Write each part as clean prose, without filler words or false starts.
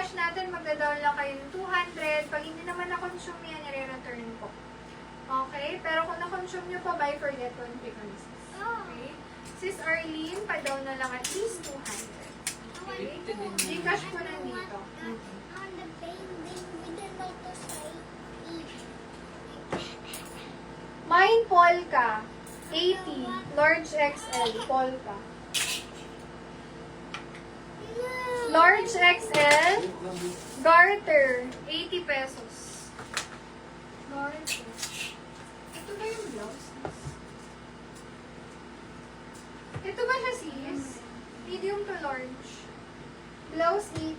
cash natin, magda-down lang kayo ng 200. Pag hindi naman na-consume yan, i-return ko. Okay? Pero kung na-consume nyo pa, buy forget one pick on sis. Okay? Sis Arlene, pa-down na lang at least 200. Okay? Gcash ko nandito. On the painting with the lotus Mine Polka. 80. Large XL. Polka. Large XL. Garter. 80 pesos. Garter. Ito ba yung blouse? Ito ba siya sis? Medium to large. Blouse 80.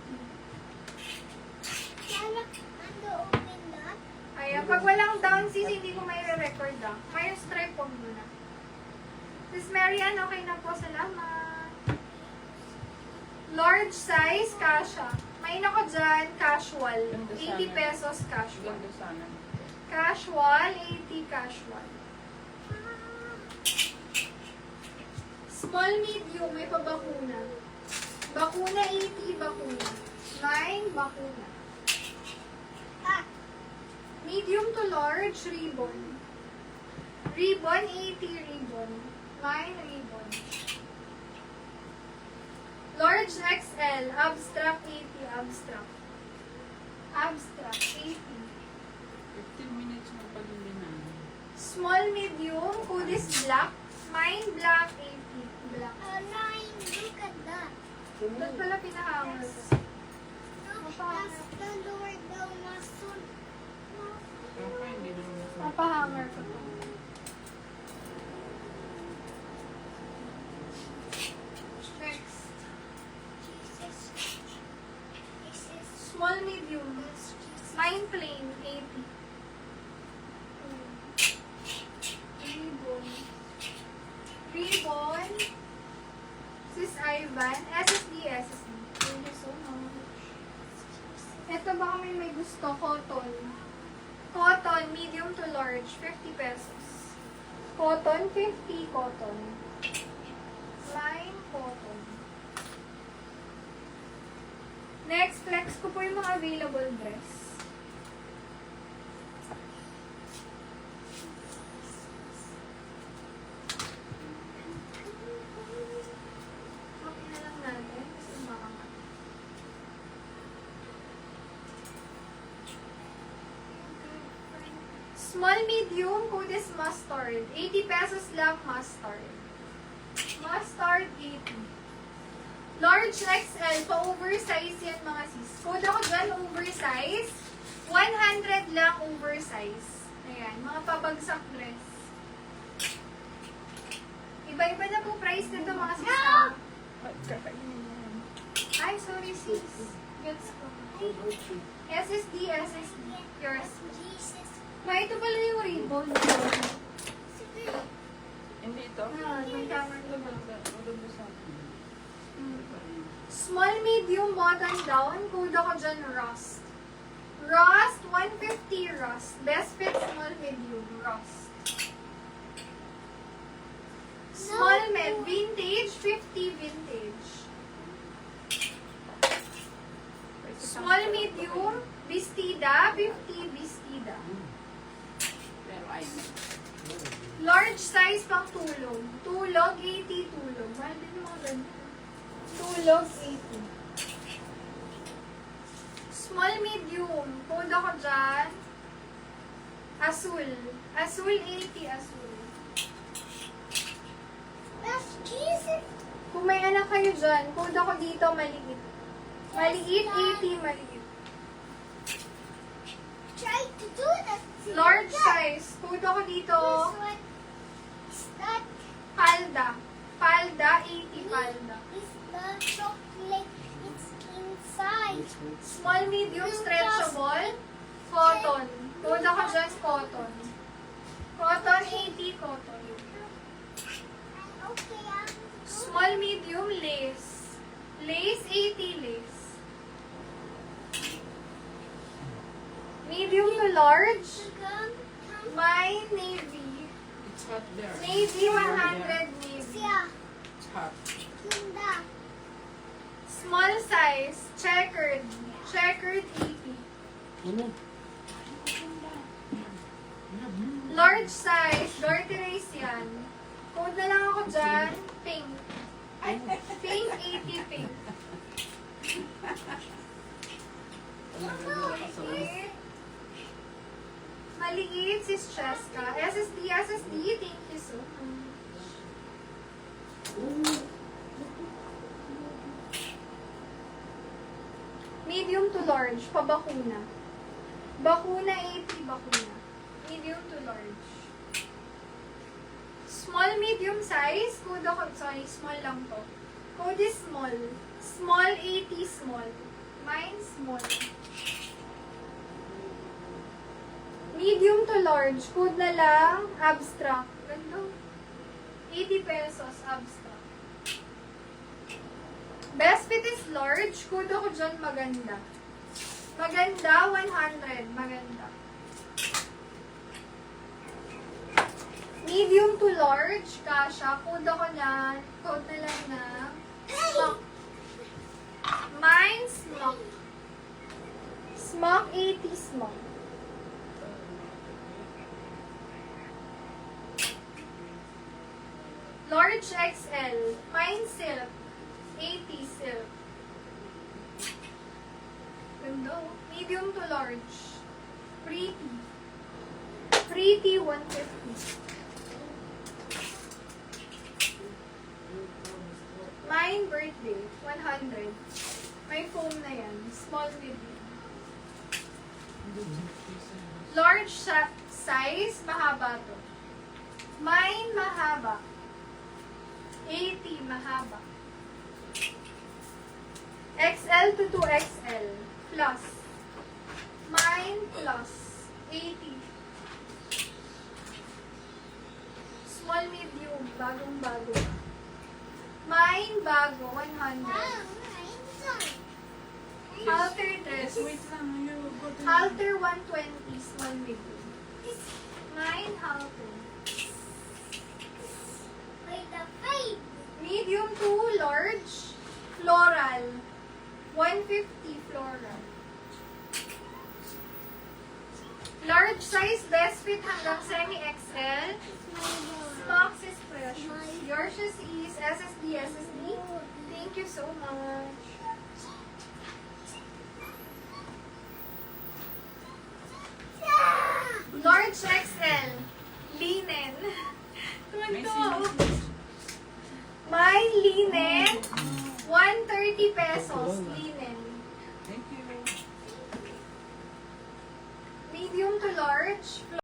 open that. Ayan, pag walang down sis, hindi ko may re-record ah. May stripe po muna. Sis Marian, okay na po. Salamat. Large size, kasha. May nako dyan, casual. 80 pesos casual. Ganda sana. Casual, 80 casual. Small, medium, may pabakuna. Bakuna, 80 bakuna. 9, bakuna. Medium to large, ribbon. Ribbon, 80 ribbon. 9 ribbon. Large XL, abstract 80, abstract. Abstract, 80. 15 minutes mo pa din namin. Small, medium, hoodies black. Mine black, 80. Black. Nine, look at that. Doon pala pinahanger ko. Look, that's the lower down muscle. Okay, hindi naman ako. Papahanger ko to. Next. Jesus. This is Small, medium. Mine plain, 80. Ribbon. Ribbon. Sis Ivan. SSD, SSD. Thank you so much. Ito baka may gusto. Cotton. Cotton, medium to large, 50 pesos. Cotton, 50 cotton. Line cotton. Next, flex ko po yung mga available dress. Copy na lang natin kasi makakat. Small, medium, code is mustard. 80 pesos lang mustard. Mustard, 80. Large XL, pa-oversize yan mga sis. Code ako dyan, oversize. 100 lang oversize. Ayan, mga pabagsak dress. Iba-iba na po price nito mga sis. Kakainin mo yan. Ay, sorry sis. Gets ko. SSD, SSD. Yours. Jesus. Ma, ito pala yung ribbon. Hindi ito. Ah, yung camera ko ba? Maganda sa akin. Small, medium, bottom down. Code ako dyan, Rust. Rust, 150 Rust. Best fit, small, medium, Rust. Small, med, vintage, 50 vintage. Small, medium, Bistida, 50 Bistida. Pero ay Large size pang tulog. Tulog, 80 tulog. Mahal din yung mga ganito. Tulog, 80. Small, medium. Code ako dyan. Azul. Azul, 80 azul. That's Jesus. Kung may anak kayo dyan, code ako dito, maliit. Maliit, 80, maliit. Try to do that. Large size. Code ako dito, This one. That palda. Palda, 80 palda. is the chocolate. It's inside. Small, medium, stretchable. Cotton. Code ako dyan, cotton. Cotton, 80 cotton. Okay, Small, medium, lace. Lace, 80 lace. Medium to large. Come. My navy. it's hot there. Navy, 100 navy. Yeah. It's hot. Linda. Small size, checkered. Checkered 80. Large size, Dorothy Race yan. Code na lang ako dyan, pink. Pink 80 pink. Maliit. Maliit si Cheska. SSD, thank you so much. Medium to large, pabakuna. Bakuna 80, bakuna. Medium to large. Small, medium size. Code ako, sorry, small lang to. Code is small. Small 80, small. Mine, small. Medium to large. Code na lang, abstract. Ganda. 80 pesos, abstract. Best fit is large. Code ako dyan, maganda. Maganda, 100. Maganda. Medium to large, kasha. Code ako na, code na lang na, smock. Mine, smock. Smock 80, smock. Large XL. Mine, silk. 80 silk. Ganda. Medium to large. Pretty. Pretty 150. Mine birthday. 100. May foam na yan. Small medium. Large size. Mahaba to. Mine mahaba. 80 mahaba. XL to 2XL. Plus. Mine plus. 80. Small medium. Bagong bago. Mine bago. 100. Halter dress. Wait lang, you go to... Halter 120. Small medium. Mine halter. Medium to large. Floral. 150 floral. Large size, best fit hanggang semi-XL. Stocks is precious. Yours is SSD. Thank you so much. Large XL. Linen. Tundo. Mine linen. 130 pesos. Linen. Thank you. Medium to large.